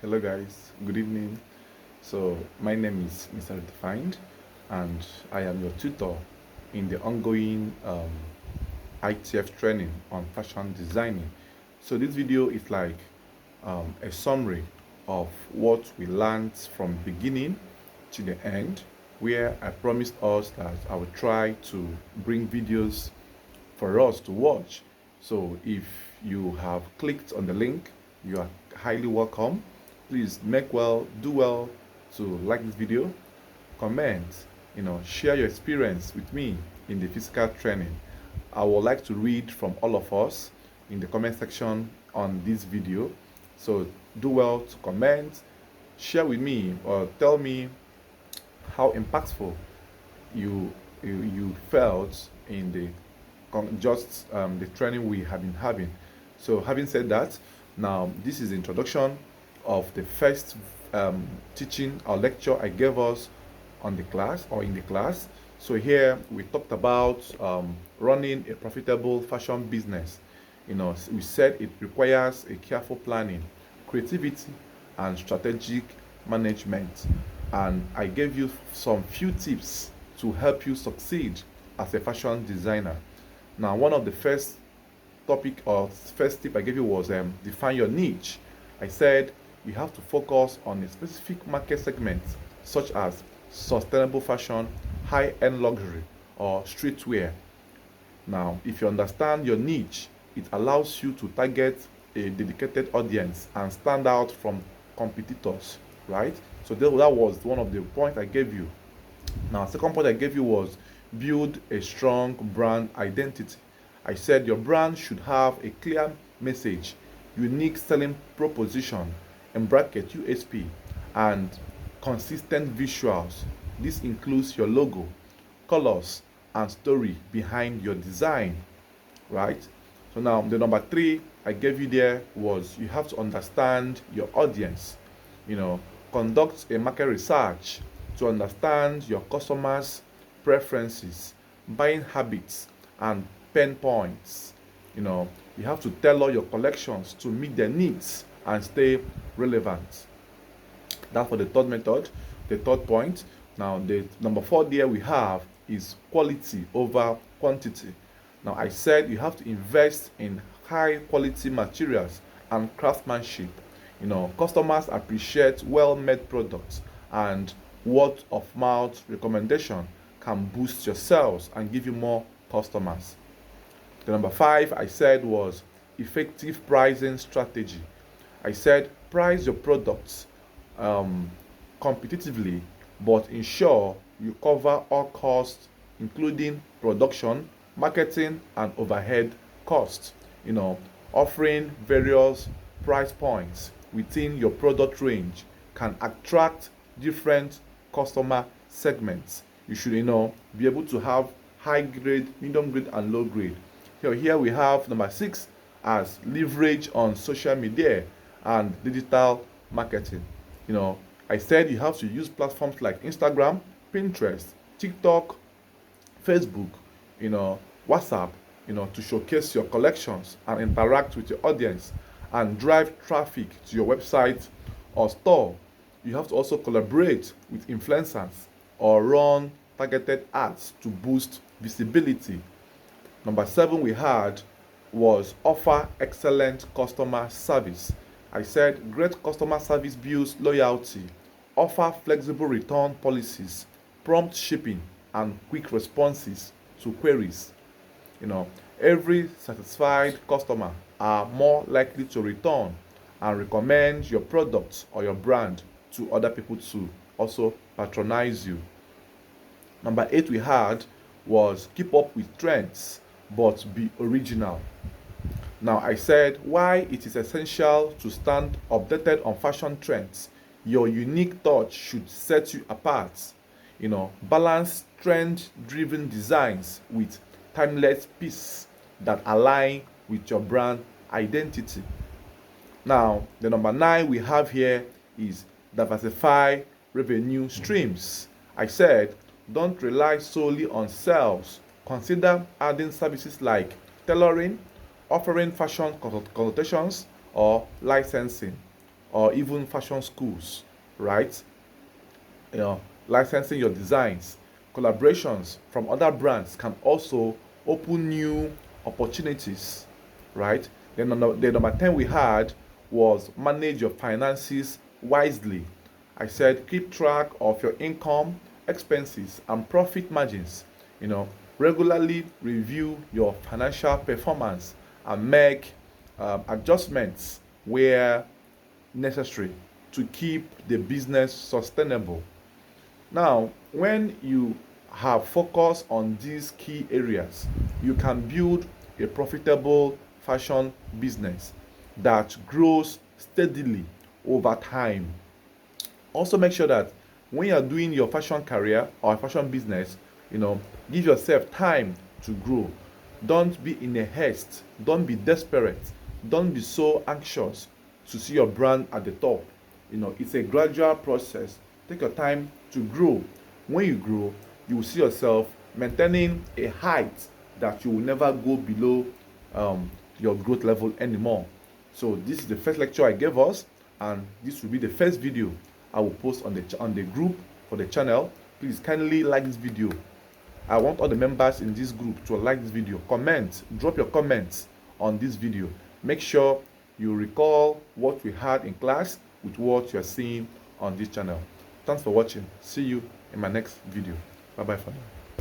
Hello guys, good evening. So my name is Mr. Defined and I am your tutor in the ongoing ITF training on fashion designing. So this video is like a summary of what we learned from beginning to the end, where I promised us that I will try to bring videos for us to watch. So if you have clicked on the link, you are highly welcome. Please do well to like this video, comment, share your experience with me in the physical training. I would like to read from all of us in the comment section on this video. So do well to comment, share with me, or tell me how impactful you felt in the training we have been having. So having said that, now this is the introduction of the first teaching or lecture I gave us on the class or in the class. So here we talked about running a profitable fashion business. We said it requires a careful planning, creativity, and strategic management. And I gave you some few tips to help you succeed as a fashion designer. Now, one of the first topic or first tip I gave you was define your niche. I said you have to focus on a specific market segment, such as sustainable fashion, high-end luxury, or streetwear. Now, if you understand your niche, it allows you to target a dedicated audience and stand out from competitors, right? So that was one of the points I gave you. Now, second point I gave you was build a strong brand identity. I said your brand should have a clear message, unique selling proposition, in bracket USP, and consistent visuals. This includes your logo, colors, and story behind your design, right? So now the number three I gave you there was you have to understand your audience. Conduct a market research to understand your customers' preferences, buying habits, and pain points. You have to tailor your collections to meet their needs and stay relevant. That's for the third method, the third point. Now, the number four there we have is quality over quantity. Now, I said you have to invest in high quality materials and craftsmanship. Customers appreciate well-made products, and word of mouth recommendation can boost your sales and give you more customers. The number five I said was effective pricing strategy. I said price your products competitively, but ensure you cover all costs, including production, marketing, and overhead costs. Offering various price points within your product range can attract different customer segments. You should, be able to have high grade, medium grade, and low grade. Here we have number six as leverage on social media and digital marketing. I said you have to use platforms like Instagram, Pinterest, TikTok, Facebook, WhatsApp, to showcase your collections and interact with your audience and drive traffic to your website or store. You have to also collaborate with influencers or run targeted ads to boost visibility. Number seven we had was offer excellent customer service. I said great customer service builds loyalty. Offer flexible return policies, prompt shipping, and quick responses to queries. Every satisfied customer are more likely to return and recommend your product or your brand to other people to also patronize you. Number eight we had was keep up with trends but be original. Now, I said why it is essential to stand updated on fashion trends. Your unique touch should set you apart. Balance trend-driven designs with timeless pieces that align with your brand identity. Now, the number nine we have here is diversify revenue streams. I said don't rely solely on sales. Consider adding services like tailoring, offering fashion consultations, or licensing. or even fashion schools, right? You know, licensing your designs, collaborations from other brands can also open new opportunities, right? Then the number 10 we had was manage your finances wisely. I said keep track of your income, expenses, and profit margins. You know, regularly review your financial performance and make adjustments where necessary to keep the business sustainable. Now, when you have focus on these key areas, you can build a profitable fashion business that grows steadily over time. Also, make sure that when you're doing your fashion career or fashion business, you know, give yourself time to grow. Don't be in a haste, don't be desperate, don't be so anxious to see your brand at the top. You know, it's a gradual process. Take your time to grow. When you grow, you will see yourself maintaining a height that you will never go below your growth level anymore. So this is the first lecture I gave us, and this will be the first video I will post on the group for the channel. Please kindly like this video. I want all the members in this group to like this video. Comment, drop your comments on this video. Make sure you recall what we had in class with what you are seeing on this channel. Thanks for watching. See you in my next video. Bye bye for now.